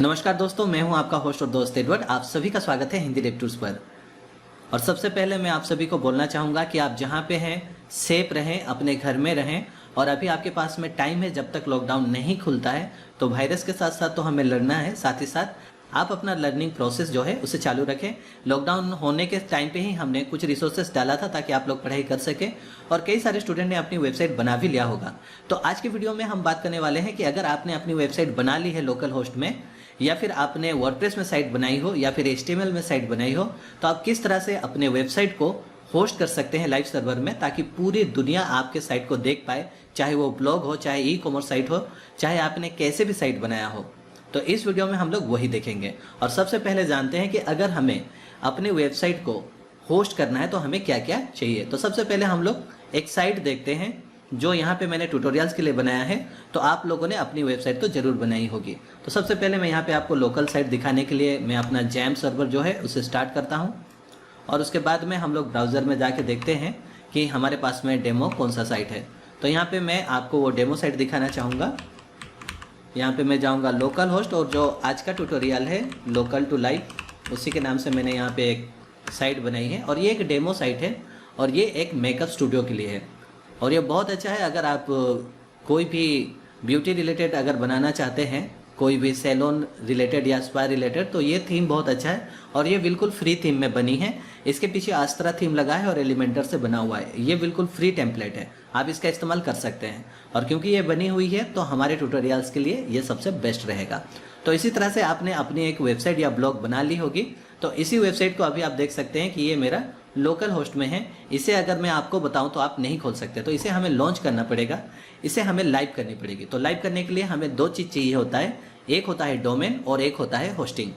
नमस्कार दोस्तों, मैं हूं आपका होस्ट और दोस्त एडवर्ड। आप सभी का स्वागत है हिंदी डेव टूर्स पर। और सबसे पहले मैं आप सभी को बोलना चाहूँगा कि आप जहां पे हैं सेफ रहें, अपने घर में रहें। और अभी आपके पास में टाइम है, जब तक लॉकडाउन नहीं खुलता है तो वायरस के साथ साथ तो हमें लड़ना है, साथ ही साथ आप अपना लर्निंग प्रोसेस जो है उसे चालू रखें। लॉकडाउन होने के टाइम पे ही हमने कुछ रिसोर्सेज डाला था ताकि आप लोग पढ़ाई कर सकें, और कई सारे स्टूडेंट ने अपनी वेबसाइट बना भी लिया होगा। तो आज की वीडियो में हम बात करने वाले हैं कि अगर आपने अपनी वेबसाइट बना ली है लोकल होस्ट में, या फिर आपने वर्डप्रेस में साइट बनाई हो, या फिर HTML में साइट बनाई हो, तो आप किस तरह से अपने वेबसाइट को होस्ट कर सकते हैं लाइव सर्वर में, ताकि पूरी दुनिया आपके साइट को देख पाए, चाहे वो ब्लॉग हो, चाहे ई-कॉमर्स साइट हो, चाहे आपने कैसे भी साइट बनाया हो। तो इस वीडियो में हम लोग वही देखेंगे। और सबसे पहले जानते हैं कि अगर हमें अपनी वेबसाइट को होस्ट करना है तो हमें क्या क्या चाहिए। तो सबसे पहले हम लोग एक साइट देखते हैं जो यहाँ पे मैंने ट्यूटोरियल्स के लिए बनाया है। तो आप लोगों ने अपनी वेबसाइट तो जरूर बनाई होगी। तो सबसे पहले मैं यहाँ पे आपको लोकल साइट दिखाने के लिए मैं अपना जैम सर्वर जो है उसे स्टार्ट करता हूँ, और उसके बाद में हम लोग ब्राउज़र में जाके देखते हैं कि हमारे पास में डेमो कौन सा साइट है। तो यहाँ पे मैं आपको वो डेमो साइट दिखाना चाहूँगा। यहाँ पे मैं जाऊँगा लोकल होस्ट, और जो आज का ट्यूटोरियल है लोकल टू लाइव, उसी के नाम से मैंने यहाँ पे एक साइट बनाई है। और ये एक डेमो साइट है, और ये एक मेकअप स्टूडियो के लिए है। और ये बहुत अच्छा है अगर आप कोई भी ब्यूटी रिलेटेड अगर बनाना चाहते हैं, कोई भी सैलून रिलेटेड या स्पा रिलेटेड, तो ये थीम बहुत अच्छा है। और ये बिल्कुल फ्री थीम में बनी है। इसके पीछे आस्त्रा थीम लगा है और एलिमेंटर से बना हुआ है। ये बिल्कुल फ्री टेम्पलेट है, आप इसका इस्तेमाल कर सकते हैं। और क्योंकि ये बनी हुई है तो हमारे ट्यूटोरियल्स के लिए ये सबसे बेस्ट रहेगा। तो इसी तरह से आपने अपनी एक वेबसाइट या ब्लॉग बना ली होगी। तो इसी वेबसाइट को अभी आप देख सकते हैं कि ये मेरा लोकल होस्ट में है। इसे अगर मैं आपको बताऊं तो आप नहीं खोल सकते, तो इसे हमें लॉन्च करना पड़ेगा, इसे हमें लाइव करनी पड़ेगी। तो लाइव करने के लिए हमें दो चीज़ चाहिए होता है, एक होता है डोमेन और एक होता है होस्टिंग।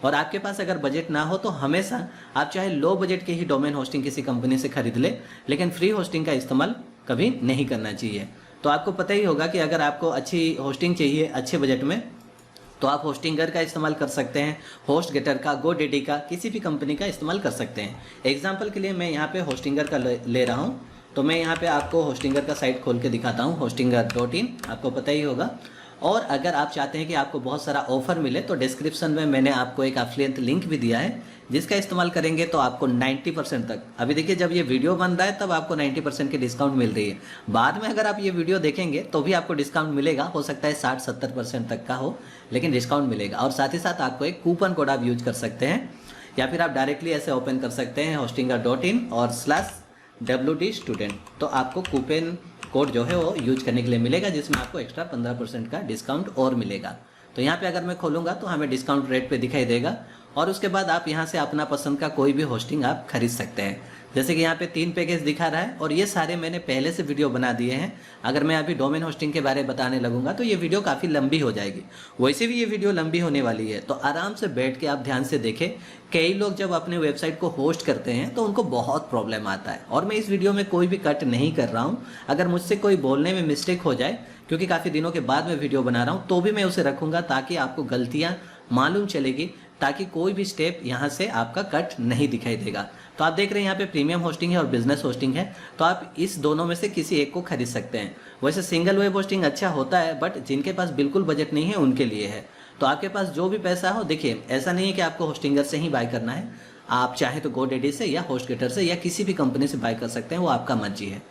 और आपके पास अगर बजट ना हो तो हमेशा आप चाहे लो बजट के ही डोमेन होस्टिंग किसी कंपनी से खरीद ले, लेकिन फ्री होस्टिंग का इस्तेमाल कभी नहीं करना चाहिए। तो आपको पता ही होगा कि अगर आपको अच्छी होस्टिंग चाहिए अच्छे बजट में, तो आप होस्टिंगर का इस्तेमाल कर सकते हैं, होस्ट गेटर का, गोडेडी का, किसी भी कंपनी का इस्तेमाल कर सकते हैं। एग्जाम्पल के लिए मैं यहाँ पे होस्टिंगर का ले रहा हूँ। तो मैं यहाँ पे आपको होस्टिंगर का साइट खोल के दिखाता हूँ, hostinger.in, आपको पता ही होगा। और अगर आप चाहते हैं कि आपको बहुत सारा ऑफर मिले तो डिस्क्रिप्शन में मैंने आपको एक एफिलिएट लिंक भी दिया है, जिसका इस्तेमाल करेंगे तो आपको 90% तक, अभी देखिए जब ये वीडियो बन रहा है तब आपको 90% की डिस्काउंट मिल रही है। बाद में अगर आप ये वीडियो देखेंगे तो भी आपको डिस्काउंट मिलेगा, हो सकता है 60-70% तक का हो, लेकिन डिस्काउंट मिलेगा। और साथ ही साथ आपको एक कूपन कोड आप यूज कर सकते हैं, या फिर आप डायरेक्टली ऐसे ओपन कर सकते हैं hostinger.in और /WD student। तो आपको कूपन कोड जो है वो यूज करने के लिए मिलेगा, जिसमें आपको एक्स्ट्रा 15% का डिस्काउंट और मिलेगा। तो यहाँ पे अगर मैं खोलूँगा तो हमें डिस्काउंट रेट पे दिखाई देगा, और उसके बाद आप यहाँ से अपना पसंद का कोई भी होस्टिंग आप खरीद सकते हैं। जैसे कि यहाँ पे 3 पैकेज दिखा रहा है, और ये सारे मैंने पहले से वीडियो बना दिए हैं। अगर मैं अभी डोमेन होस्टिंग के बारे में बताने लगूंगा तो ये वीडियो काफ़ी लंबी हो जाएगी, वैसे भी ये वीडियो लंबी होने वाली है। तो आराम से बैठ के आप ध्यान से देखें। कई लोग जब अपने वेबसाइट को होस्ट करते हैं तो उनको बहुत प्रॉब्लम आता है, और मैं इस वीडियो में कोई भी कट नहीं कर रहा हूँ। अगर मुझसे कोई बोलने में मिस्टेक हो जाए, क्योंकि काफ़ी दिनों के बाद मैं वीडियो बना रहा हूँ, तो भी मैं उसे रखूँगा ताकि आपको गलतियाँ मालूम चलेगी, ताकि कोई भी स्टेप यहाँ से आपका कट नहीं दिखाई देगा। तो आप देख रहे हैं यहाँ पे प्रीमियम होस्टिंग है और बिजनेस होस्टिंग है, तो आप इस दोनों में से किसी एक को खरीद सकते हैं। वैसे सिंगल वेब होस्टिंग अच्छा होता है, बट जिनके पास बिल्कुल बजट नहीं है उनके लिए है। तो आपके पास जो भी पैसा हो, देखिए ऐसा नहीं है कि आपको होस्टिंगर से ही बाय करना है, आप चाहे तो गोडेडी से या होस्टगेटर से या किसी भी कंपनी से बाय कर सकते हैं, वो आपका मर्जी है।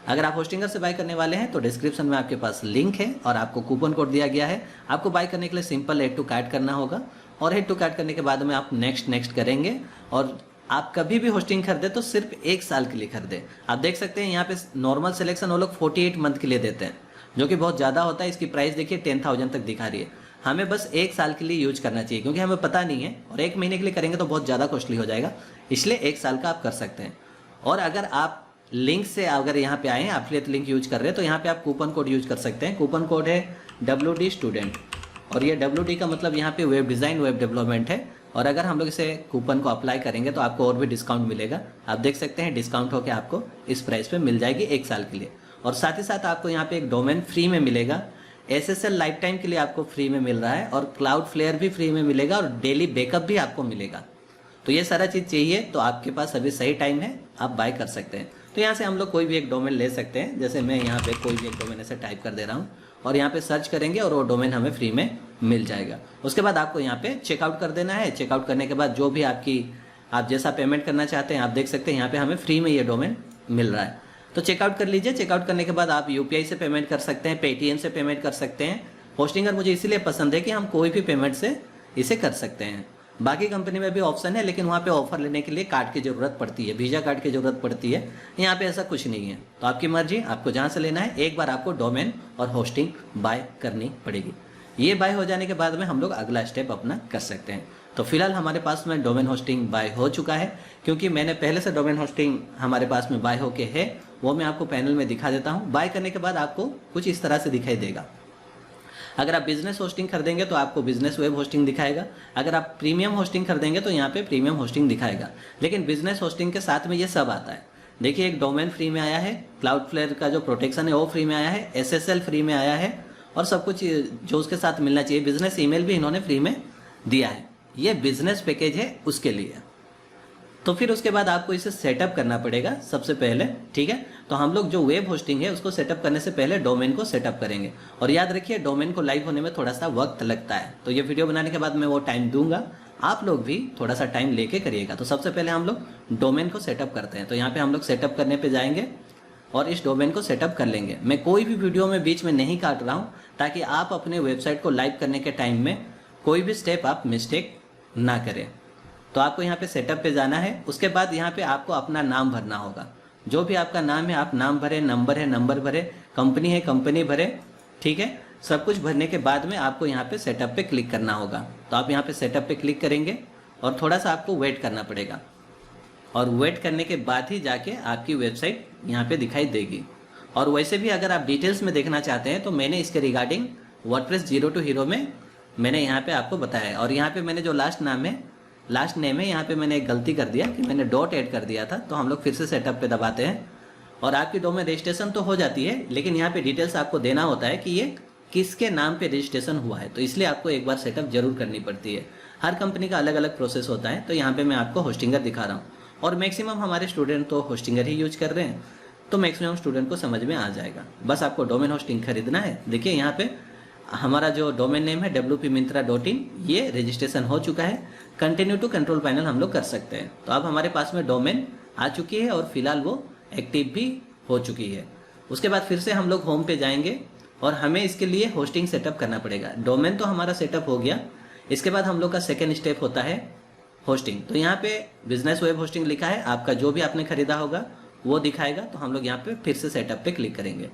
अगर आप होस्टिंगर से बाय करने वाले हैं तो डिस्क्रिप्शन में आपके पास लिंक है, और आपको कूपन कोड दिया गया है। आपको बाय करने के लिए सिंपल ऐड टू कार्ट करना होगा, और ऐड टू कार्ट करने के बाद में आप नेक्स्ट करेंगे। और आप कभी भी होस्टिंग खरीदे तो सिर्फ 1 साल के लिए खरीदे। आप देख सकते हैं यहाँ पे नॉर्मल सिलेक्शन वो लोग 48 मंथ के लिए देते हैं, जो कि बहुत ज़्यादा होता है। इसकी प्राइस देखिए 10,000 तक दिखा रही है। हमें बस 1 साल के लिए यूज करना चाहिए, क्योंकि हमें पता नहीं है, और 1 महीने के लिए करेंगे तो बहुत ज़्यादा कॉस्टली हो जाएगा, इसलिए 1 साल का आप कर सकते हैं। और अगर आप लिंक से अगर यहाँ पे आए हैं, एफिलिएट लिंक यूज कर रहे हैं, तो यहाँ पे आप कूपन कोड यूज कर सकते हैं। कूपन कोड है WD स्टूडेंट, और ये WD का मतलब यहाँ पे वेब डिज़ाइन, वेब डेवलपमेंट है। और अगर हम लोग इसे कूपन को अप्लाई करेंगे तो आपको और भी डिस्काउंट मिलेगा। आप देख सकते हैं डिस्काउंट होकर आपको इस प्राइस पे मिल जाएगी 1 साल के लिए। और साथ ही साथ आपको यहाँ पे एक डोमेन फ्री में मिलेगा, SSL लाइफ टाइम के लिए आपको फ्री में मिल रहा है, और क्लाउड फ्लेयर भी फ्री में मिलेगा, और डेली बैकअप भी आपको मिलेगा। तो ये सारा चीज़ चाहिए तो आपके पास अभी सही टाइम है, आप बाय कर सकते हैं। तो यहाँ से हम लोग कोई भी एक डोमेन ले सकते हैं। जैसे मैं यहाँ पे कोई भी एक डोमेन ऐसे टाइप कर दे रहा हूँ, और यहाँ पे सर्च करेंगे और वो डोमेन हमें फ्री में मिल जाएगा। उसके बाद आपको यहाँ पे चेकआउट कर देना है। चेकआउट करने के बाद जो भी आप जैसा पेमेंट करना चाहते हैं आप देख सकते हैं यहाँ पे हमें फ्री में ये डोमेन मिल रहा है। तो चेकआउट कर लीजिए। चेकआउट करने के बाद आप यूपीआई से पेमेंट कर सकते हैं, पेटीएम से पेमेंट कर सकते हैं। होस्टिंगर मुझे इसीलिए पसंद है कि हम कोई भी पेमेंट से इसे कर सकते हैं। बाकी कंपनी में भी ऑप्शन है लेकिन वहाँ पे ऑफर लेने के लिए कार्ड की ज़रूरत पड़ती है, वीज़ा कार्ड की ज़रूरत पड़ती है। यहाँ पे ऐसा कुछ नहीं है। तो आपकी मर्जी, आपको जहाँ से लेना है, एक बार आपको डोमेन और होस्टिंग बाय करनी पड़ेगी। ये बाय हो जाने के बाद में हम लोग अगला स्टेप अपना कर सकते हैं। तो फिलहाल हमारे पास में डोमेन होस्टिंग बाय हो चुका है, क्योंकि मैंने पहले से डोमेन होस्टिंग हमारे पास में बाय होके है, वो मैं आपको पैनल में दिखा देता हूँ। बाय करने के बाद आपको कुछ इस तरह से दिखाई देगा। अगर आप बिजनेस होस्टिंग खरीदेंगे तो आपको बिजनेस वेब होस्टिंग दिखाएगा। अगर आप प्रीमियम होस्टिंग खरीदेंगे तो यहाँ पे प्रीमियम होस्टिंग दिखाएगा। लेकिन बिजनेस होस्टिंग के साथ में ये सब आता है। देखिए, एक डोमेन फ्री में आया है, क्लाउडफ्लेयर का जो प्रोटेक्शन है वो फ्री में आया है, SSL फ्री में आया है, और सब कुछ जो उसके साथ मिलना चाहिए। बिजनेस ईमेल भी इन्होंने फ्री में दिया है। ये बिजनेस पैकेज है उसके लिए। तो फिर उसके बाद आपको इसे सेटअप करना पड़ेगा सबसे पहले, ठीक है। तो हम लोग जो वेब होस्टिंग है उसको सेटअप करने से पहले डोमेन को सेटअप करेंगे। और याद रखिए, डोमेन को लाइव होने में थोड़ा सा वक्त लगता है। तो ये वीडियो बनाने के बाद मैं वो टाइम दूंगा, आप लोग भी थोड़ा सा टाइम लेके करिएगा। तो सबसे पहले हम लोग डोमेन को सेटअप करते हैं। तो यहाँ पे हम लोग सेटअप करने पे जाएंगे और इस डोमेन को सेटअप कर लेंगे। मैं कोई भी वीडियो में बीच में नहीं काट रहा हूँ, ताकि आप अपने वेबसाइट को लाइव करने के टाइम में कोई भी स्टेप आप मिस्टेक ना करें। तो आपको यहाँ पे सेटअप पे जाना है। उसके बाद यहाँ पे आपको अपना नाम भरना होगा। जो भी आपका नाम है आप नाम भरें, नंबर है नंबर भरें, कंपनी है कंपनी भरें, ठीक है। सब कुछ भरने के बाद में आपको यहाँ पे सेटअप पे क्लिक करना होगा। तो आप यहाँ पे सेटअप पे क्लिक करेंगे और थोड़ा सा आपको वेट करना पड़ेगा, और वेट करने के बाद ही जाके आपकी वेबसाइट यहाँ पे दिखाई देगी। और वैसे भी अगर आप डिटेल्स में देखना चाहते हैं तो मैंने इसके regarding WordPress zero to hero में मैंने यहाँ पे आपको बताया है। और यहाँ पे मैंने जो लास्ट नेम है यहाँ पे मैंने एक गलती कर दिया कि मैंने डॉट ऐड कर दिया था। तो हम लोग फिर से सेटअप पे दबाते हैं और आपकी डोमेन रजिस्ट्रेशन तो हो जाती है, लेकिन यहाँ पे डिटेल्स आपको देना होता है कि ये किसके नाम पे रजिस्ट्रेशन हुआ है। तो इसलिए आपको एक बार सेटअप जरूर करनी पड़ती है। हर कंपनी का अलग अलग प्रोसेस होता है। तो यहाँ पे मैं आपको होस्टिंगर दिखा रहा हूँ, और मैक्सिमम हमारे स्टूडेंट तो होस्टिंगर ही यूज कर रहे हैं। तो मैक्सिमम स्टूडेंट को समझ में आ जाएगा। बस आपको डोमेन होस्टिंग खरीदना है। देखिए, यहाँ पे हमारा जो डोमेन नेम है wpmintra.in, ये रजिस्ट्रेशन हो चुका है। कंटिन्यू टू कंट्रोल पैनल हम लोग कर सकते हैं। तो अब हमारे पास में डोमेन आ चुकी है और फिलहाल वो एक्टिव भी हो चुकी है। उसके बाद फिर से हम लोग होम पे जाएंगे और हमें इसके लिए होस्टिंग सेटअप करना पड़ेगा। डोमेन तो हमारा सेटअप हो गया। इसके बाद हम लोग का सेकेंड स्टेप होता है होस्टिंग। तो यहाँ पे बिजनेस वेब होस्टिंग लिखा है, आपका जो भी आपने खरीदा होगा वो दिखाएगा। तो हम लोग यहाँ पे फिर से सेटअप पे क्लिक करेंगे,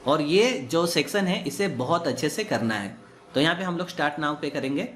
और ये जो सेक्शन है इसे बहुत अच्छे से करना है। तो यहाँ पे हम लोग स्टार्ट नाउ पे करेंगे,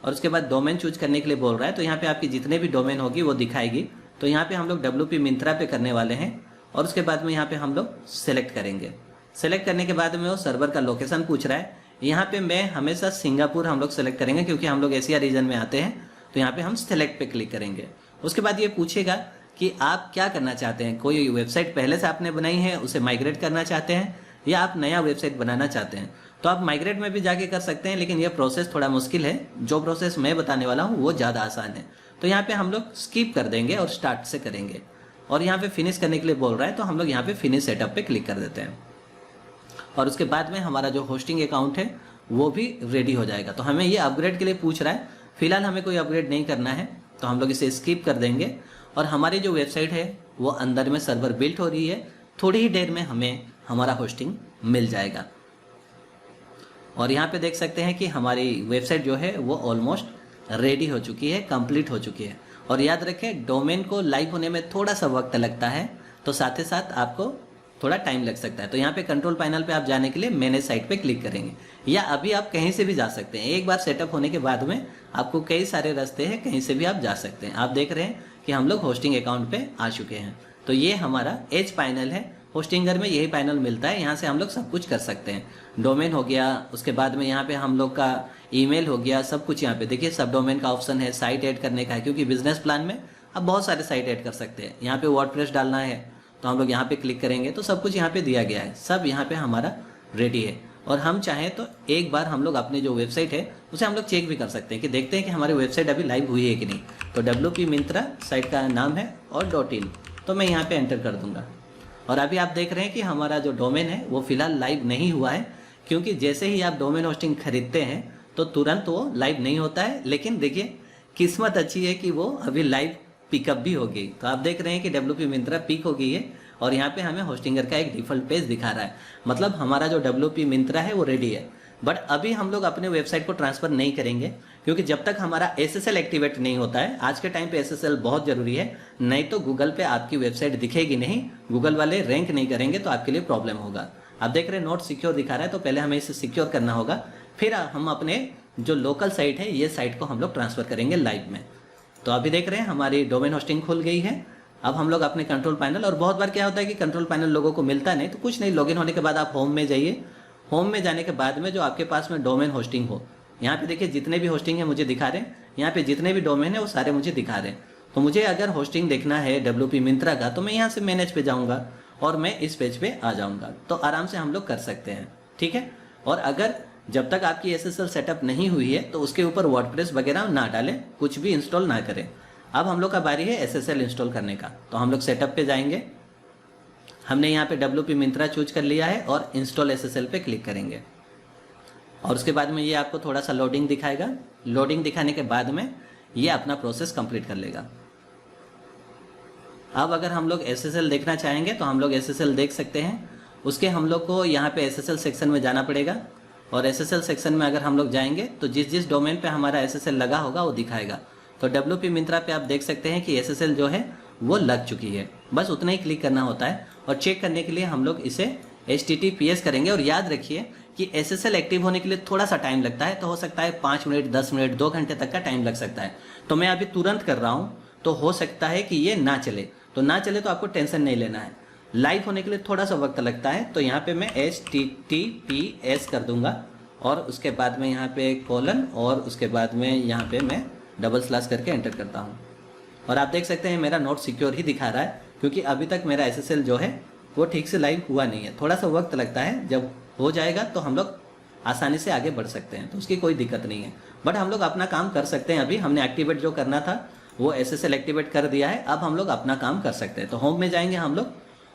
और उसके बाद डोमेन चूज करने के लिए बोल रहा है। तो यहाँ पे आपकी जितने भी डोमेन होगी वो दिखाएगी। तो यहाँ पे हम लोग WP Myntra पे करने वाले हैं, और उसके बाद में यहाँ पे हम लोग सेलेक्ट करेंगे। सेलेक्ट करने के बाद में वो सर्वर का लोकेशन पूछ रहा है। यहाँ पे मैं हमेशा सिंगापुर हम लोग सेलेक्ट करेंगे, क्योंकि हम लोग एशिया रीजन में आते हैं। तो यहाँ पे हम सेलेक्ट पे क्लिक करेंगे। उसके बाद ये पूछेगा कि आप क्या करना चाहते हैं। कोई वेबसाइट पहले से आपने बनाई है उसे माइग्रेट करना चाहते हैं, या आप नया वेबसाइट बनाना चाहते हैं। तो आप माइग्रेट में भी जाके कर सकते हैं, लेकिन यह प्रोसेस थोड़ा मुश्किल है। जो प्रोसेस मैं बताने वाला हूँ वो ज़्यादा आसान है। तो यहाँ पे हम लोग स्किप कर देंगे और स्टार्ट से करेंगे, और यहाँ पे फिनिश करने के लिए बोल रहा है। तो हम लोग यहाँ पे फिनिश सेटअप पे क्लिक कर देते हैं, और उसके बाद में हमारा जो होस्टिंग अकाउंट है वो भी रेडी हो जाएगा। तो हमें ये अपग्रेड के लिए पूछ रहा है। फिलहाल हमें कोई अपग्रेड नहीं करना है, तो हम लोग इसे स्किप कर देंगे, और हमारी जो वेबसाइट है वो अंदर में सर्वर बिल्ट हो रही है। थोड़ी ही देर में हमें हमारा होस्टिंग मिल जाएगा। और यहाँ पे देख सकते हैं कि हमारी वेबसाइट जो है वो ऑलमोस्ट रेडी हो चुकी है, कंप्लीट हो चुकी है। और याद रखें, डोमेन को लाइव होने में थोड़ा सा वक्त लगता है, तो साथ ही साथ आपको थोड़ा टाइम लग सकता है। तो यहाँ पे कंट्रोल पैनल पे आप जाने के लिए मैनेज साइट पे क्लिक करेंगे, या अभी आप कहीं से भी जा सकते हैं। एक बार सेटअप होने के बाद में आपको कई सारे रास्ते हैं, कहीं से भी आप जा सकते हैं। आप देख रहे हैं कि हम लोग होस्टिंग अकाउंट पे आ चुके हैं। तो ये हमारा एज पैनल है। होस्टिंगर में यही पैनल मिलता है, यहाँ से हम लोग सब कुछ कर सकते हैं। डोमेन हो गया, उसके बाद में यहाँ पे हम लोग का ईमेल हो गया, सब कुछ यहाँ पे देखिए। सब डोमेन का ऑप्शन है, साइट ऐड करने का है, क्योंकि बिजनेस प्लान में आप बहुत सारे साइट ऐड कर सकते हैं। यहाँ पे वर्डप्रेस डालना है तो हम लोग यहाँ पे क्लिक करेंगे, तो सब कुछ यहाँ पे दिया गया है। सब यहाँ पे हमारा रेडी है, और हम चाहें तो एक बार हम लोग अपनी जो वेबसाइट है उसे हम लोग चेक भी कर सकते हैं कि देखते हैं कि हमारी वेबसाइट अभी लाइव हुई है कि नहीं। तो WP Myntra साइट का नाम है और .in, तो मैं यहाँ पे एंटर कर दूंगा। और अभी आप देख रहे हैं कि हमारा जो डोमेन है वो फिलहाल लाइव नहीं हुआ है, क्योंकि जैसे ही आप डोमेन होस्टिंग खरीदते हैं तो तुरंत वो लाइव नहीं होता है, लेकिन देखिए किस्मत अच्छी है कि वो अभी लाइव पिकअप भी हो गई। तो आप देख रहे हैं कि WP मिंत्रा पिक हो गई है और यहाँ पे हमें होस्टिंगर का एक डिफ़ॉल्ट पेज दिखा रहा है, मतलब हमारा जो WP मिंत्रा है वो रेडी है। बट अभी हम लोग अपने वेबसाइट को ट्रांसफ़र नहीं करेंगे, क्योंकि जब तक हमारा SSL एक्टिवेट नहीं होता है, आज के टाइम पे SSL बहुत ज़रूरी है, नहीं तो गूगल पे आपकी वेबसाइट दिखेगी नहीं, गूगल वाले रैंक नहीं करेंगे तो आपके लिए प्रॉब्लम होगा। आप देख रहे हैं नोट सिक्योर दिखा रहा है, तो पहले हमें इसे सिक्योर करना होगा, फिर हम अपने जो लोकल साइट है ये साइट को हम लोग ट्रांसफ़र करेंगे लाइव में। तो अभी देख रहे हैं हमारी डोमेन होस्टिंग खुल गई है। अब हम लोग अपने कंट्रोल पैनल, और बहुत बार क्या होता है कि कंट्रोल पैनल लोगों को मिलता नहीं, तो कुछ नहीं, लॉगिन होने के बाद आप होम में जाइए। होम में जाने के बाद में जो आपके पास में डोमेन होस्टिंग हो, यहाँ पे देखिए जितने भी होस्टिंग है मुझे दिखा रहे हैं, यहाँ पे जितने भी डोमेन है वो सारे मुझे दिखा रहे हैं। तो मुझे अगर होस्टिंग देखना है WP मिंत्रा का, तो मैं यहाँ से मैनेज पे जाऊँगा और मैं इस पेज पे आ जाऊँगा, तो आराम से हम लोग कर सकते हैं, ठीक है। और अगर जब तक आपकी SSL सेटअप नहीं हुई है तो उसके ऊपर वर्डप्रेस वगैरह ना डालें, कुछ भी इंस्टॉल ना करें। अब हम लोग का बारी है SSL इंस्टॉल करने का, तो हम लोग सेटअप पे जाएंगे। हमने यहाँ पे WP मिंत्रा चूज कर लिया है और इंस्टॉल SSL पे क्लिक करेंगे, और उसके बाद में ये आपको थोड़ा सा लोडिंग दिखाएगा। लोडिंग दिखाने के बाद में ये अपना प्रोसेस कंप्लीट कर लेगा। अब अगर हम लोग SSL देखना चाहेंगे तो हम लोग SSL देख सकते हैं। उसके हम लोग को यहाँ पे SSL सेक्शन में जाना पड़ेगा, और SSL सेक्शन में अगर हम लोग जाएंगे तो जिस जिस डोमेन पे हमारा SSL लगा होगा वो दिखाएगा। तो WP मिंत्रा पे आप देख सकते हैं कि SSL जो है वो लग चुकी है, बस उतना ही क्लिक करना होता है। और चेक करने के लिए हम लोग इसे HTTPS करेंगे। और याद रखिए कि SSL एक्टिव होने के लिए थोड़ा सा टाइम लगता है, तो हो सकता है 5 मिनट, 10 मिनट, 2 घंटे तक का टाइम लग सकता है। तो मैं अभी तुरंत कर रहा हूँ, तो हो सकता है कि ये ना चले, तो ना चले तो आपको टेंशन नहीं लेना है। लाइव होने के लिए थोड़ा सा वक्त लगता है, तो यहाँ पे मैं HTTPS कर दूंगा, और उसके बाद में यहाँ पे कोलन, और उसके बाद में यहाँ पे मैं डबल स्लैश करके एंटर करता हूँ। और आप देख सकते हैं मेरा नोट सिक्योर ही दिखा रहा है, क्योंकि अभी तक मेरा SSL जो है वो ठीक से लाइव हुआ नहीं है। थोड़ा सा वक्त लगता है, जब हो जाएगा तो हम लोग आसानी से आगे बढ़ सकते हैं, तो उसकी कोई दिक्कत नहीं है। बट हम लोग अपना काम कर सकते हैं। अभी हमने एक्टिवेट जो करना था वो SSL एक्टिवेट कर दिया है, अब हम लोग अपना काम कर सकते हैं। तो होम में जाएंगे हम लोग,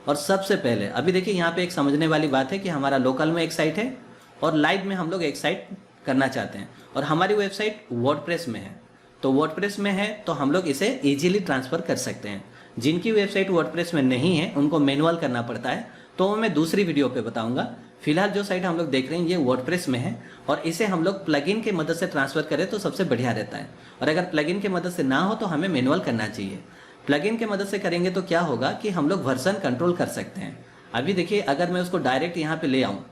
और सबसे पहले अभी देखिए यहाँ पे एक समझने वाली बात है कि हमारा लोकल में एक साइट है और लाइव में हम लोग एक साइट करना चाहते हैं, और हमारी वेबसाइट वर्डप्रेस में है। तो वर्डप्रेस में है तो हम लोग इसे इजीली ट्रांसफ़र कर सकते हैं। जिनकी वेबसाइट वर्डप्रेस में नहीं है उनको मैनुअल करना पड़ता है, तो वो मैं दूसरी वीडियो पे बताऊंगा। फिलहाल जो साइट हम लोग देख रहे हैं ये वर्डप्रेस में है, और इसे हम लोग प्लगइन के मदद से ट्रांसफ़र करें तो सबसे बढ़िया रहता है। और अगर प्लगइन के मदद से ना हो तो हमें मैनुअल करना चाहिए। प्लगइन के मदद से करेंगे तो क्या होगा कि हम लोग वर्जन कंट्रोल कर सकते हैं। अभी देखिए अगर मैं उसको डायरेक्ट यहाँ पे ले आऊँ,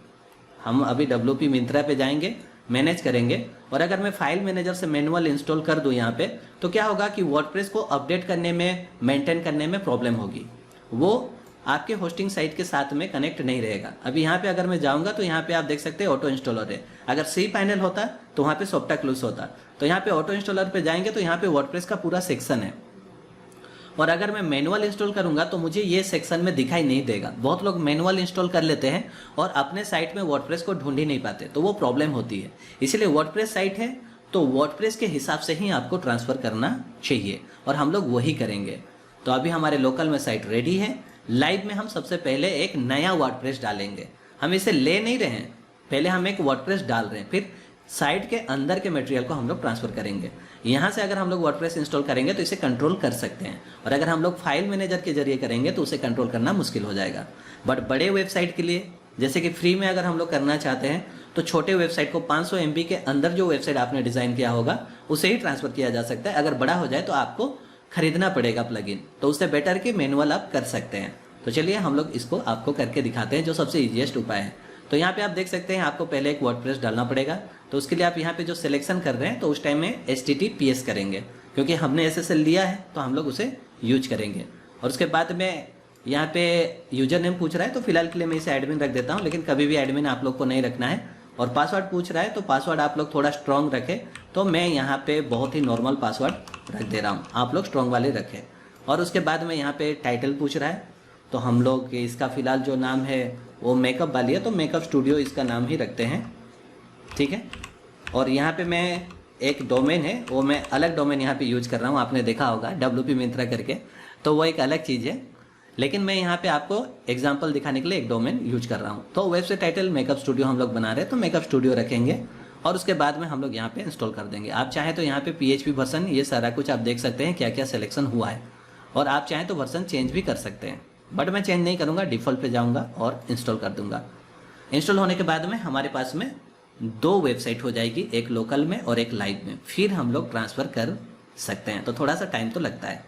हम अभी WP मिंत्रा पे जाएंगे, मैनेज करेंगे, और अगर मैं फाइल मैनेजर से मैनुअल इंस्टॉल कर दूं यहाँ पे, तो क्या होगा कि वर्डप्रेस को अपडेट करने में, मेंटेन करने में प्रॉब्लम होगी, वो आपके होस्टिंग साइट के साथ में कनेक्ट नहीं रहेगा। अभी यहाँ पे अगर मैं जाऊँगा तो यहाँ पे आप देख सकते हैं ऑटो इंस्टॉलर है। अगर cPanel होता तो वहाँ पे सोफ्टाक्लूस होता, तो यहाँ पे ऑटो इंस्टॉलर पे जाएंगे तो यहाँ पे वर्डप्रेस का पूरा सेक्शन है। और अगर मैं मैनुअल इंस्टॉल करूंगा तो मुझे ये सेक्शन में दिखाई नहीं देगा। बहुत लोग मैनुअल इंस्टॉल कर लेते हैं और अपने साइट में वर्डप्रेस को ढूंढ ही नहीं पाते, तो वो प्रॉब्लम होती है। इसलिए वर्डप्रेस साइट है तो वर्डप्रेस के हिसाब से ही आपको ट्रांसफ़र करना चाहिए, और हम लोग वही करेंगे। तो अभी हमारे लोकल में साइट रेडी है। लाइव में हम सबसे पहले एक नया वर्डप्रेस डालेंगे। हम इसे ले नहीं रहे हैं, पहले हम एक वर्डप्रेस डाल रहे हैं, फिर साइट के अंदर के मटेरियल को हम लोग ट्रांसफ़र करेंगे। यहाँ से अगर हम लोग वर्डप्रेस इंस्टॉल करेंगे तो इसे कंट्रोल कर सकते हैं, और अगर हम लोग फाइल मैनेजर के जरिए करेंगे तो उसे कंट्रोल करना मुश्किल हो जाएगा। बट बड़े वेबसाइट के लिए, जैसे कि फ्री में अगर हम लोग करना चाहते हैं, तो छोटे वेबसाइट को 500 MB के अंदर जो वेबसाइट आपने डिज़ाइन किया होगा उसे ही ट्रांसफ़र किया जा सकता है। अगर बड़ा हो जाए तो आपको खरीदना पड़ेगा प्लगइन, तो उससे बेटर कि मैनुअल आप कर सकते हैं। तो चलिए हम लोग इसको आपको करके दिखाते हैं, जो सबसे ईजीएस्ट उपाय है। तो यहाँ पे आप देख सकते हैं आपको पहले एक वर्डप्रेस डालना पड़ेगा। तो उसके लिए आप यहाँ पे जो सिलेक्शन कर रहे हैं तो उस टाइम में HTTPS करेंगे, क्योंकि हमने SSL लिया है तो हम लोग उसे यूज करेंगे। और उसके बाद में यहाँ पे यूजर नेम पूछ रहा है, तो फिलहाल के लिए मैं इसे एडमिन रख देता हूँ, लेकिन कभी भी एडमिन आप लोग को नहीं रखना है। और पासवर्ड पूछ रहा है तो पासवर्ड आप लोग थोड़ा स्ट्रॉन्ग रखें, तो मैं यहाँ पे बहुत ही नॉर्मल पासवर्ड रख दे रहा हूँ, आप लोग स्ट्रॉन्ग वाले रखें। और उसके बाद में यहाँ पे टाइटल पूछ रहा है, तो हम लोग इसका फ़िलहाल जो नाम है वो मेकअप वाली है, तो मेकअप स्टूडियो इसका नाम ही रखते हैं, ठीक है। और यहाँ पे मैं एक डोमेन है, वो मैं अलग डोमेन यहाँ पे यूज कर रहा हूँ, आपने देखा होगा WP मिंत्रा करके, तो वो एक अलग चीज़ है। लेकिन मैं यहाँ पे आपको एग्जांपल दिखाने के लिए एक डोमेन यूज कर रहा हूँ। तो वेबसाइट टाइटल मेकअप स्टूडियो हम लोग बना रहे हैं, तो मेकअप स्टूडियो रखेंगे और उसके बाद में हम लोग यहाँ पे इंस्टॉल कर देंगे। आप चाहें तो यहाँ पे PHP वर्जन, ये सारा कुछ आप देख सकते हैं क्या क्या सिलेक्शन हुआ है, और आप चाहें तो वर्जन चेंज भी कर सकते हैं, बट मैं चेंज नहीं करूँगा, डिफ़ॉल्ट पे जाऊँगा और इंस्टॉल कर दूँगा। इंस्टॉल होने के बाद में हमारे पास में 2 वेबसाइट हो जाएगी, एक लोकल में और एक लाइव में, फिर हम लोग ट्रांसफ़र कर सकते हैं। तो थोड़ा सा टाइम तो लगता है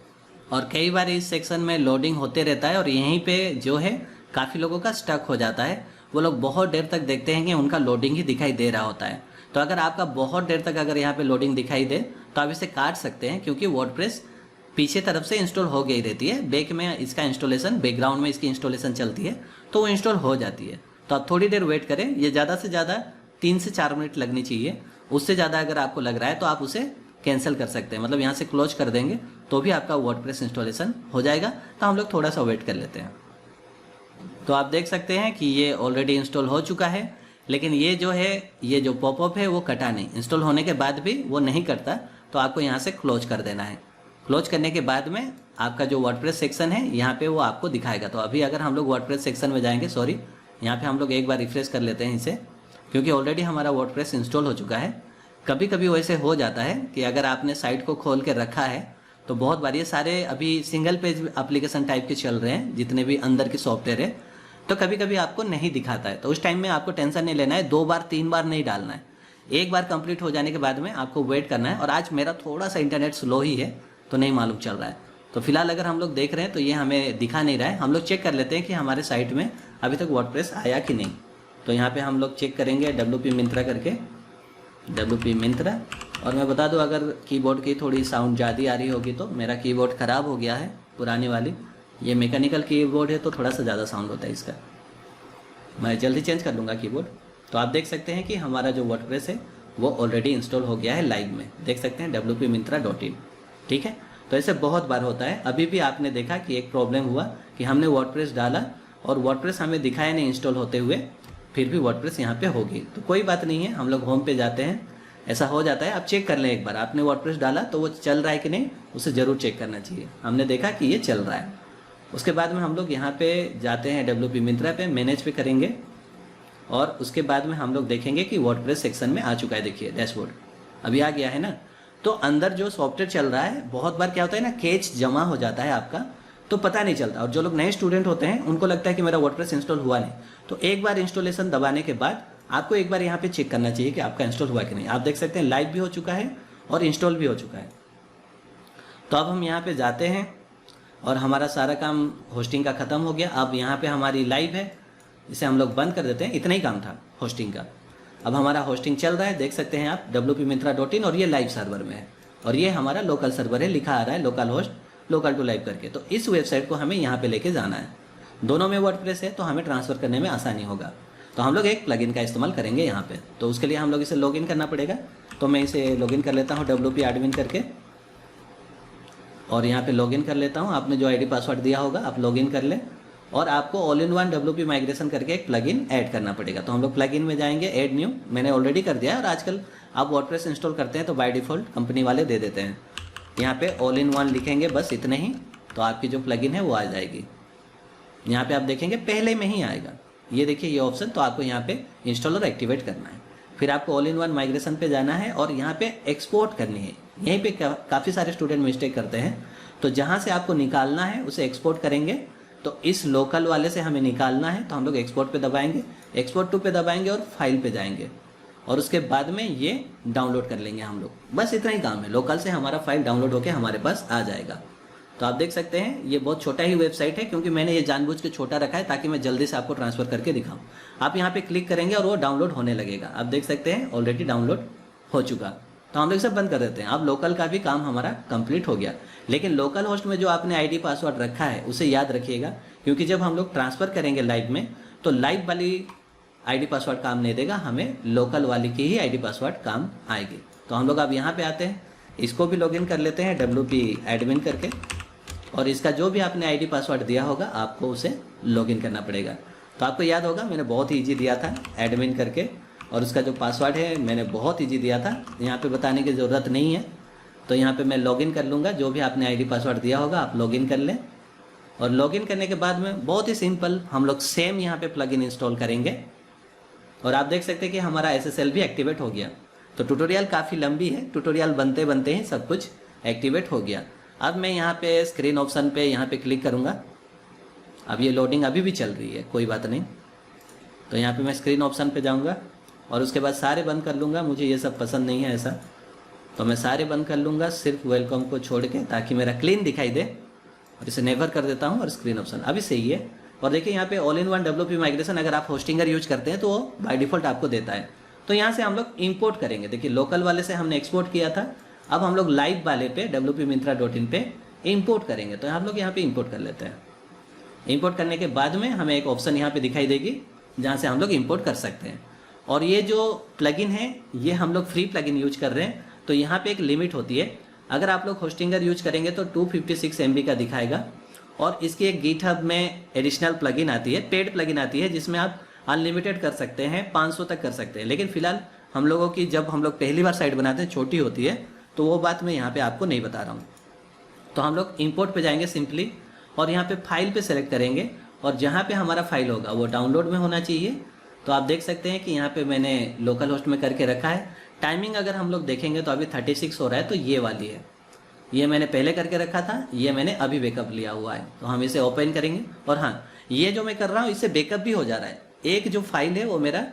और कई बार इस सेक्शन में लोडिंग होते रहता है और यहीं पे जो है काफ़ी लोगों का स्टक हो जाता है। वो लोग बहुत देर तक देखते हैं कि उनका लोडिंग ही दिखाई दे रहा होता है। तो अगर आपका बहुत देर तक अगर यहाँ पे लोडिंग दिखाई दे तो आप इसे काट सकते हैं, क्योंकि वर्डप्रेस पीछे तरफ से इंस्टॉल हो गई रहती है। बैक में इसका इंस्टॉलेशन, बैकग्राउंड में इसकी इंस्टॉलेशन चलती है, तो वो इंस्टॉल हो जाती है। तो आप थोड़ी देर वेट करें, ये ज़्यादा से ज़्यादा 3 से 4 मिनट लगनी चाहिए। उससे ज़्यादा अगर आपको लग रहा है तो आप उसे कैंसिल कर सकते हैं, मतलब यहाँ से क्लोज कर देंगे तो भी आपका वर्डप्रेस इंस्टॉलेशन हो जाएगा। तो हम लोग थोड़ा सा वेट कर लेते हैं। तो आप देख सकते हैं कि ये ऑलरेडी इंस्टॉल हो चुका है, लेकिन ये जो है, ये जो पॉपअप है वो कटा नहीं। इंस्टॉल होने के बाद भी वो नहीं करता, तो आपको यहाँ से क्लोज कर देना है। क्लोज करने के बाद में आपका जो वर्डप्रेस सेक्शन है यहाँ पे वो आपको दिखाएगा। तो अभी अगर हम लोग वर्डप्रेस सेक्शन में जाएंगे, सॉरी यहाँ पे हम लोग एक बार रिफ्रेश कर लेते हैं इसे, क्योंकि ऑलरेडी हमारा वर्डप्रेस इंस्टॉल हो चुका है। कभी कभी वैसे हो जाता है कि अगर आपने साइट को खोल के रखा है तो बहुत बार, ये सारे अभी सिंगल पेज एप्लीकेशन टाइप के चल रहे हैं जितने भी अंदर के सॉफ्टवेयर है, तो कभी कभी आपको नहीं दिखाता है। तो उस टाइम में आपको टेंशन नहीं लेना है, 2 बार 3 बार नहीं डालना है। एक बार कंप्लीट हो जाने के बाद में आपको वेट करना है। और आज मेरा थोड़ा सा इंटरनेट स्लो ही है तो नहीं मालूम चल रहा है। तो फिलहाल अगर हम लोग देख रहे हैं तो ये हमें दिखा नहीं रहा है। हम लोग चेक कर लेते हैं कि हमारे साइट में अभी तक वर्डप्रेस आया कि नहीं। तो यहाँ पे हम लोग चेक करेंगे WP मिंत्रा करके, WP मिंत्रा। और मैं बता दूं, अगर कीबोर्ड की थोड़ी साउंड ज़्यादा आ रही होगी तो मेरा कीबोर्ड ख़राब हो गया है, पुरानी वाली। ये मैकेनिकल कीबोर्ड है तो थोड़ा सा ज़्यादा साउंड होता है इसका, मैं जल्दी चेंज कर लूँगा कीबोर्ड। तो आप देख सकते हैं कि हमारा जो वर्डप्रेस है वो ऑलरेडी इंस्टॉल हो गया है लाइव में, देख सकते हैं wpmintra.in। ठीक है, तो ऐसे बहुत बार होता है। अभी भी आपने देखा कि एक प्रॉब्लम हुआ कि हमने वर्डप्रेस डाला और वर्डप्रेस हमें दिखाया नहीं इंस्टॉल होते हुए, फिर भी वर्डप्रेस यहाँ पे होगी। तो कोई बात नहीं है, हम लोग होम पे जाते हैं, ऐसा हो जाता है। आप चेक कर लें एक बार, आपने वर्डप्रेस डाला तो वो चल रहा है कि नहीं, उसे ज़रूर चेक करना चाहिए। हमने देखा कि ये चल रहा है। उसके बाद में हम लोग यहाँ पे जाते हैं WP मिंत्रा पे, मैनेज पे करेंगे और उसके बाद में हम लोग देखेंगे कि वर्डप्रेस सेक्शन में आ चुका है। देखिए डैशबोर्ड अभी आ गया है ना। तो अंदर जो सॉफ्टवेयर चल रहा है, बहुत बार क्या होता है ना, कैच जमा हो जाता है आपका, तो पता नहीं चलता। और जो लोग नए स्टूडेंट होते हैं उनको लगता है कि मेरा वर्डप्रेस इंस्टॉल हुआ नहीं। तो एक बार इंस्टॉलेशन दबाने के बाद आपको एक बार यहाँ पे चेक करना चाहिए कि आपका इंस्टॉल हुआ कि नहीं। आप देख सकते हैं लाइव भी हो चुका है और इंस्टॉल भी हो चुका है। तो अब हम यहाँ पे जाते हैं और हमारा सारा काम होस्टिंग का ख़त्म हो गया। अब यहाँ पे हमारी लाइव है, इसे हम लोग बंद कर देते हैं। इतना ही काम था होस्टिंग का। अब हमारा होस्टिंग चल रहा है, देख सकते हैं आप wpmintra.in, और ये लाइव सर्वर में है और ये हमारा लोकल सर्वर है, लिखा आ रहा है local host local to live करके। तो इस वेबसाइट को हमें यहाँ पे लेके जाना है। दोनों में वर्डप्रेस है तो हमें ट्रांसफ़र करने में आसानी होगा। तो हम लोग एक प्लगइन का इस्तेमाल करेंगे यहाँ पे। तो उसके लिए हम लोग इसे लॉगिन करना पड़ेगा। तो मैं इसे लॉगिन कर लेता हूँ WP एडमिन करके और यहाँ पे लॉगिन कर लेता हूँ। आपने जो ID पासवर्ड दिया होगा आप लॉगिन कर लें और आपको all in one WP migration करके एक प्लगइन ऐड करना पड़ेगा। तो हम लोग प्लगइन में जाएंगे, ऐड न्यू, मैंने ऑलरेडी कर दिया है। और आजकल आप वर्डप्रेस इंस्टॉल करते हैं तो बाय डिफ़ॉल्ट कंपनी वाले दे देते हैं। यहाँ पे ऑल इन वन लिखेंगे, बस इतने ही, तो आपकी जो प्लगइन है वो आ जाएगी। यहाँ पे आप देखेंगे पहले में ही आएगा, ये देखिए ये ऑप्शन। तो आपको यहाँ पे इंस्टॉलर एक्टिवेट करना है, फिर आपको ऑल इन वन माइग्रेशन पे जाना है और यहाँ पे एक्सपोर्ट करनी है। यहीं पे काफ़ी सारे स्टूडेंट मिस्टेक करते हैं। तो जहाँ से आपको निकालना है उसे एक्सपोर्ट करेंगे। तो इस लोकल वाले से हमें निकालना है तो हम लोग एक्सपोर्ट पे दबाएंगे, एक्सपोर्ट टू पे दबाएंगे और फाइल पे जाएंगे और उसके बाद में ये डाउनलोड कर लेंगे हम लोग। बस इतना ही काम है, लोकल से हमारा फाइल डाउनलोड होकर हमारे पास आ जाएगा। तो आप देख सकते हैं ये बहुत छोटा ही वेबसाइट है, क्योंकि मैंने ये जानबूझ के छोटा रखा है ताकि मैं जल्दी से आपको ट्रांसफ़र करके दिखाऊं। आप यहाँ पे क्लिक करेंगे और वो डाउनलोड होने लगेगा। आप देख सकते हैं ऑलरेडी डाउनलोड हो चुका। तो हम लोग इसे बंद कर देते हैं। अब लोकल का भी काम हमारा कंप्लीट हो गया। लेकिन लोकल होस्ट में जो आपने ID पासवर्ड रखा है उसे याद रखिएगा, क्योंकि जब हम लोग ट्रांसफ़र करेंगे लाइव में तो लाइव वाली ID पासवर्ड काम नहीं देगा, हमें लोकल वाली की ही ID पासवर्ड काम आएगी। तो हम लोग अब यहाँ पे आते हैं, इसको भी लॉगिन कर लेते हैं WP एडमिन करके और इसका जो भी आपने ID पासवर्ड दिया होगा आपको उसे लॉगिन करना पड़ेगा। तो आपको याद होगा मैंने बहुत ही ईजी दिया था एडमिन करके, और उसका जो पासवर्ड है मैंने बहुत ईजी दिया था, यहाँ पे बताने की ज़रूरत नहीं है। तो यहाँ पे मैं लॉगिन कर लूँगा, जो भी आपने ID पासवर्ड दिया होगा आप लॉगिन कर लें और लॉगिन करने के बाद में बहुत ही सिंपल हम लोग सेम यहाँ पे प्लगइन इंस्टॉल करेंगे और आप देख सकते हैं कि हमारा SSL भी एक्टिवेट हो गया। तो ट्यूटोरियल काफ़ी लंबी है, ट्यूटोरियल बनते बनते ही सब कुछ एक्टिवेट हो गया। अब मैं यहाँ पे स्क्रीन ऑप्शन पे यहाँ पे क्लिक करूँगा। अब ये लोडिंग अभी भी चल रही है, कोई बात नहीं। तो यहाँ पे मैं स्क्रीन ऑप्शन पे जाऊँगा और उसके बाद सारे बंद कर लूँगा। मुझे ये सब पसंद नहीं है ऐसा, तो मैं सारे बंद कर लूँगा सिर्फ वेलकम को छोड़ के, ताकि मेरा क्लीन दिखाई दे। और इसे नेवर कर देता हूँ और स्क्रीन ऑप्शन अभी सही है। और देखिए यहाँ पे all in one WP migration अगर आप होस्टिंगर यूज करते हैं तो वो बाय डिफॉल्ट आपको देता है। तो यहाँ से हम लोग इंपोर्ट करेंगे। देखिए लोकल वाले से हमने एक्सपोर्ट किया था, अब हम लोग लाइव वाले पे wpmintra.in पे इंपोर्ट करेंगे। तो हम लोग यहाँ पे इंपोर्ट कर लेते हैं। इंपोर्ट करने के बाद में हमें एक ऑप्शन यहाँ पे दिखाई देगी जहाँ से हम लोग इंपोर्ट कर सकते हैं। और ये जो प्लगइन है ये हम लोग फ्री प्लगइन यूज कर रहे हैं, तो यहाँ पे एक लिमिट होती है। अगर आप लोग होस्टिंगर यूज करेंगे तो 256 MB का दिखाएगा। और इसकी एक गिटहब में एडिशनल प्लगइन आती है, पेड प्लगइन आती है, जिसमें आप अनलिमिटेड कर सकते हैं, 500 तक कर सकते हैं। लेकिन फिलहाल हम लोगों की जब हम लोग पहली बार साइट बनाते हैं छोटी होती है, तो वो बात मैं यहाँ पे आपको नहीं बता रहा हूँ। तो हम लोग इंपोर्ट पे जाएंगे सिंपली और यहाँ पे फाइल पे सेलेक्ट करेंगे और जहाँ पे हमारा फाइल होगा वो डाउनलोड में होना चाहिए। तो आप देख सकते हैं कि यहाँ पे मैंने लोकल होस्ट में करके रखा है। टाइमिंग अगर हम लोग देखेंगे तो अभी 36 हो रहा है, तो ये वाली है, ये मैंने पहले करके रखा था, ये मैंने अभी बैकअप लिया हुआ है। तो हम इसे ओपन करेंगे और हाँ, ये जो मैं कर रहा हूँ इससे बैकअप भी हो जा रहा है। एक जो फाइल है वो मेरा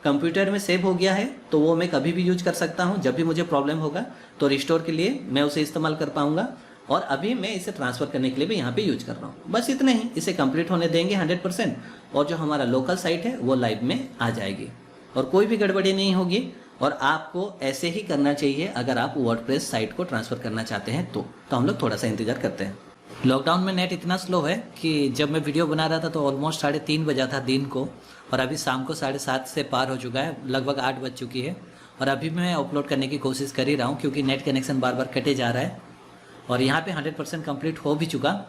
कंप्यूटर में सेव हो गया है, तो वो मैं कभी भी यूज कर सकता हूँ। जब भी मुझे प्रॉब्लम होगा तो रिस्टोर के लिए मैं उसे इस्तेमाल कर पाऊंगा। और अभी मैं इसे ट्रांसफ़र करने के लिए भी यहाँ पे यूज कर रहा हूँ। बस इतना ही, इसे कंप्लीट होने देंगे 100% और जो हमारा लोकल साइट है वो लाइव में आ जाएगी और कोई भी गड़बड़ी नहीं होगी। और आपको ऐसे ही करना चाहिए अगर आप वर्डप्रेस साइट को ट्रांसफ़र करना चाहते हैं तो हम लोग थोड़ा सा इंतजार करते हैं। लॉकडाउन में नेट इतना स्लो है कि जब मैं वीडियो बना रहा था तो ऑलमोस्ट 3:30 बजा था दिन को, और अभी शाम को 7:30 से पार हो चुका है, लगभग 8 बज चुकी है। और अभी मैं अपलोड करने की कोशिश कर ही रहा हूँ क्योंकि नेट कनेक्शन बार बार कटे जा रहा है। और यहाँ पे 100% कंप्लीट हो भी चुका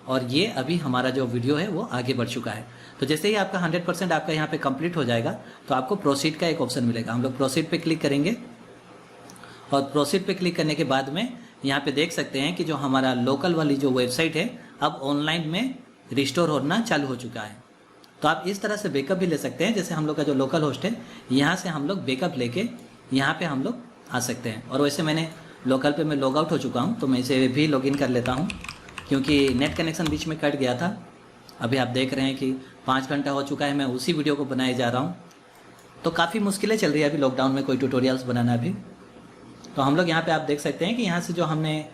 और ये अभी हमारा जो वीडियो है वो आगे बढ़ चुका है। तो जैसे ही आपका 100% आपका यहाँ पे कंप्लीट हो जाएगा तो आपको प्रोसीड का एक ऑप्शन मिलेगा। हम लोग प्रोसीड पे क्लिक करेंगे और प्रोसीड पे क्लिक करने के बाद में यहाँ पे देख सकते हैं कि जो हमारा लोकल वाली जो वेबसाइट है अब ऑनलाइन में रिस्टोर होना चालू हो चुका है। तो आप इस तरह से बैकअप भी ले सकते हैं। जैसे हम लोग का जो लोकल होस्ट है यहाँ से हम लोग बैकअप लेके यहाँ पे हम लोग आ सकते हैं। और वैसे मैंने लोकल पे मैं लॉग आउट हो चुका हूँ, तो मैं इसे भी लॉगिन कर लेता हूँ क्योंकि नेट कनेक्शन बीच में कट गया था। अभी आप देख रहे हैं कि 5 घंटा हो चुका है, मैं उसी वीडियो को बनाए जा रहा हूँ। तो काफ़ी मुश्किलें चल रही है अभी लॉकडाउन में कोई ट्यूटोरियल्स बनाना भी। तो हम लोग यहाँ पे आप देख सकते हैं कि यहाँ से जो हमने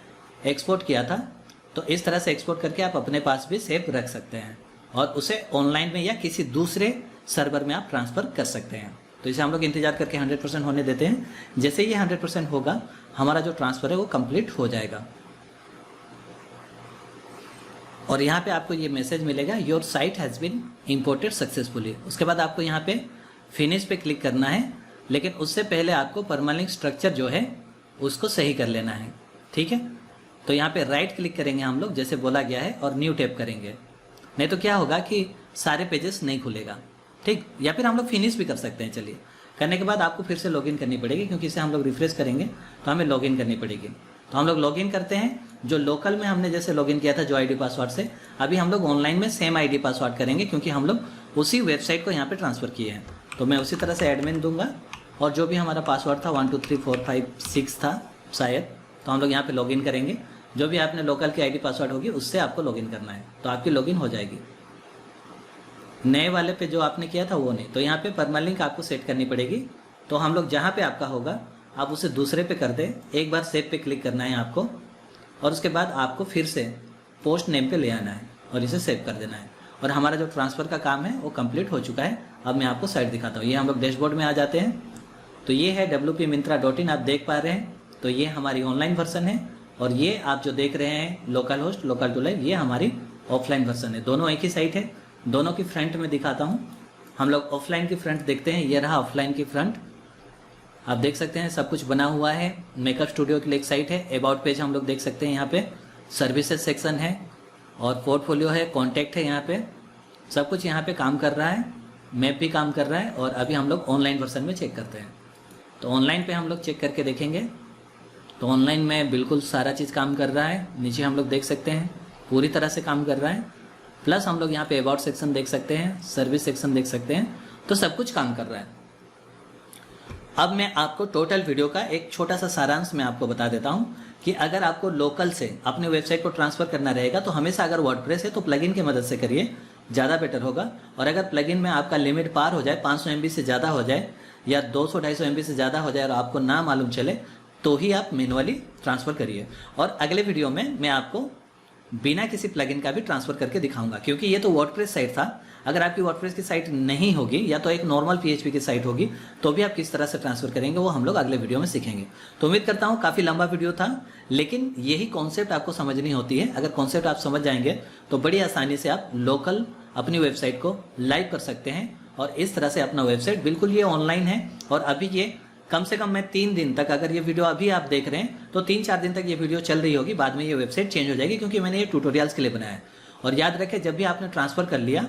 एक्सपोर्ट किया था तो इस तरह से एक्सपोर्ट करके आप अपने पास भी सेव रख सकते हैं और उसे ऑनलाइन में या किसी दूसरे सर्वर में आप ट्रांसफ़र कर सकते हैं। तो इसे हम लोग इंतजार करके 100% होने देते हैं। जैसे ये 100% होगा हमारा जो ट्रांसफ़र है वो कंप्लीट हो जाएगा और यहाँ पे आपको ये मैसेज मिलेगा, your site has been imported successfully. उसके बाद आपको यहाँ पे फिनिश पे क्लिक करना है, लेकिन उससे पहले आपको परमालिंक स्ट्रक्चर जो है उसको सही कर लेना है, ठीक है। तो यहाँ पे राइट क्लिक करेंगे हम लोग जैसे बोला गया है और न्यू टैप करेंगे, नहीं तो क्या होगा कि सारे पेजेस नहीं खुलेगा, ठीक। या फिर हम लोग फिनिश भी कर सकते हैं। चलिए, करने के बाद आपको फिर से लॉगिन करनी पड़ेगी क्योंकि इसे हम लोग रिफ्रेश करेंगे तो हमें लॉगिन करनी पड़ेगी। तो हम लोग लॉगिन करते हैं। जो लोकल में हमने जैसे लॉगिन किया था जो ID पासवर्ड से, अभी हम लोग ऑनलाइन में सेम ID पासवर्ड करेंगे क्योंकि हम लोग उसी वेबसाइट को यहाँ पे ट्रांसफ़र किए हैं। तो मैं उसी तरह से एडमिन दूंगा और जो भी हमारा पासवर्ड था 1 2 3 4 5 6 था शायद, तो हम लोग यहाँ पे लॉगिन करेंगे। जो भी आपने लोकल की ID पासवर्ड होगी उससे आपको लॉगिन करना है, तो आपकी लॉगिन हो जाएगी। नए वाले पे जो आपने किया था वो नहीं, तो यहाँ पे परमालिंक आपको सेट करनी पड़ेगी। तो हम लोग जहाँ पे आपका होगा आप उसे दूसरे पे कर दें, एक बार सेव पे क्लिक करना है आपको और उसके बाद आपको फिर से पोस्ट नेम पे ले आना है और इसे सेव कर देना है। और हमारा जो ट्रांसफ़र का काम है वो कंप्लीट हो चुका है। अब मैं आपको साइट दिखाता हूँ। ये हम लोग डैशबोर्ड में आ जाते हैं। तो ये है wpmintra.in, आप देख पा रहे हैं। तो ये हमारी ऑनलाइन वर्सन है और ये आप जो देख रहे हैं local host, local to live, ये हमारी ऑफलाइन वर्सन है। दोनों एक ही साइट है। दोनों की फ्रंट में दिखाता हूँ। हम लोग ऑफलाइन की फ्रंट देखते हैं। ये रहा ऑफलाइन की फ्रंट, आप देख सकते हैं सब कुछ बना हुआ है। मेकअप स्टूडियो की एक साइट है। अबाउट पेज हम लोग देख सकते हैं, यहाँ पे सर्विसेज सेक्शन है और पोर्टफोलियो है, कॉन्टैक्ट है। यहाँ पे सब कुछ यहाँ पे काम कर रहा है, मैप भी काम कर रहा है। और अभी हम लोग ऑनलाइन वर्सन में चेक करते हैं। तो ऑनलाइन पे हम लोग चेक करके देखेंगे। तो ऑनलाइन में बिल्कुल सारा चीज़ काम कर रहा है। नीचे हम लोग देख सकते हैं पूरी तरह से काम कर रहा है। प्लस हम लोग यहाँ पे अबाउट सेक्शन देख सकते हैं, सर्विस सेक्शन देख सकते हैं, तो सब कुछ काम कर रहा है। अब मैं आपको टोटल वीडियो का एक छोटा सा सारांश मैं आपको बता देता हूँ कि अगर आपको लोकल से अपने वेबसाइट को ट्रांसफर करना रहेगा तो हमेशा अगर वर्डप्रेस है तो प्लगइन की मदद से करिए, ज़्यादा बेटर होगा। और अगर प्लगइन में आपका लिमिट पार हो जाए, 500 MB से ज़्यादा हो जाए या 200-250 MB से ज़्यादा हो जाए और आपको ना मालूम चले तो ही आप मैनुअली ट्रांसफ़र करिए। और अगले वीडियो में मैं आपको बिना किसी प्लगइन का भी ट्रांसफ़र करके दिखाऊंगा, क्योंकि ये तो वर्डप्रेस साइट था। अगर आपकी वर्डप्रेस की साइट नहीं होगी या तो एक नॉर्मल PHP की साइट होगी तो भी आप किस तरह से ट्रांसफ़र करेंगे वो हम लोग अगले वीडियो में सीखेंगे। तो उम्मीद करता हूँ काफ़ी लंबा वीडियो था, लेकिन यही कॉन्सेप्ट आपको समझनी होती है। अगर कॉन्सेप्ट आप समझ जाएंगे तो बड़ी आसानी से आप लोकल अपनी वेबसाइट को लाइव कर सकते हैं और इस तरह से अपना वेबसाइट, बिल्कुल ये ऑनलाइन है। और अभी ये कम से कम मैं 3 दिन तक, अगर ये वीडियो अभी आप देख रहे हैं तो 3-4 दिन तक ये वीडियो चल रही होगी, बाद में ये वेबसाइट चेंज हो जाएगी, क्योंकि मैंने ये ट्यूटोरियल्स के लिए बनाया है। और याद रखें, जब भी आपने ट्रांसफ़र कर लिया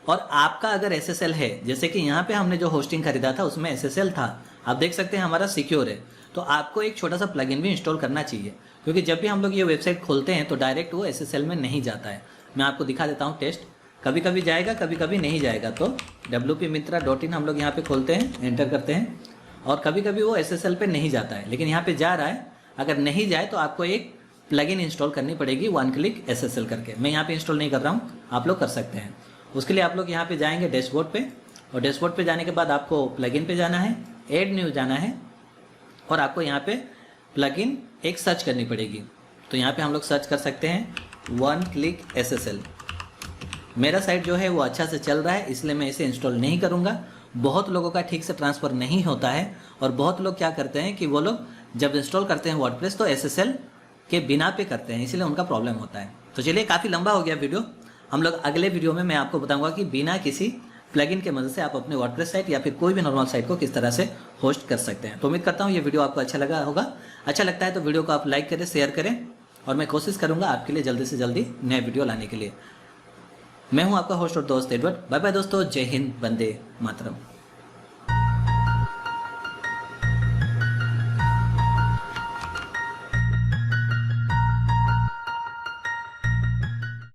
और आपका अगर SSL है, जैसे कि यहाँ पे हमने जो होस्टिंग खरीदा था उसमें SSL था, आप देख सकते हैं हमारा सिक्योर है, तो आपको एक छोटा सा प्लगइन भी इंस्टॉल करना चाहिए, क्योंकि जब भी हम लोग ये वेबसाइट खोलते हैं तो डायरेक्ट वो SSL में नहीं जाता है। मैं आपको दिखा देता हूँ टेस्ट, कभी कभी जाएगा, कभी कभी नहीं जाएगा। तो wpmitra.in हम लोग यहाँ पे खोलते हैं, एंटर करते हैं, और कभी कभी वो SSL पे नहीं जाता है, लेकिन यहाँ पे जा रहा है। अगर नहीं जाए तो आपको एक प्लगइन इंस्टॉल करनी पड़ेगी, 1 क्लिक SSL करके। मैं यहाँ पे इंस्टॉल नहीं कर रहा हूँ, आप लोग कर सकते हैं। उसके लिए आप लोग यहाँ पे जाएंगे डैशबोर्ड पे, और डैशबोर्ड पे जाने के बाद आपको प्लगइन पे जाना है, ऐड न्यू जाना है, और आपको यहाँ पे प्लगइन एक सर्च करनी पड़ेगी। तो यहाँ पे हम लोग सर्च कर सकते हैं 1 क्लिक SSL। मेरा साइट जो है वो अच्छा से चल रहा है, इसलिए मैं इसे इंस्टॉल नहीं करूँगा। बहुत लोगों का ठीक से ट्रांसफ़र नहीं होता है, और बहुत लोग क्या करते हैं कि वो लोग जब इंस्टॉल करते हैं वर्डप्रेस तो SSL के बिना पे करते हैं, इसलिए उनका प्रॉब्लम होता है। तो चलिए, काफ़ी लंबा हो गया वीडियो। हम लोग अगले वीडियो में मैं आपको बताऊंगा कि बिना किसी प्लगइन के मदद से आप अपने वर्डप्रेस साइट या फिर कोई भी नॉर्मल साइट को किस तरह से होस्ट कर सकते हैं। तो उम्मीद करता हूँ ये वीडियो आपको अच्छा लगा होगा। अच्छा लगता है तो वीडियो को आप लाइक करें, शेयर करें, और मैं कोशिश करूँगा आपके लिए जल्दी से जल्दी नए वीडियो लाने के लिए। मैं हूँ आपका होस्ट और दोस्त एडवर्ड। बाय बाय दोस्तों, जय हिंद, वंदे मातरम।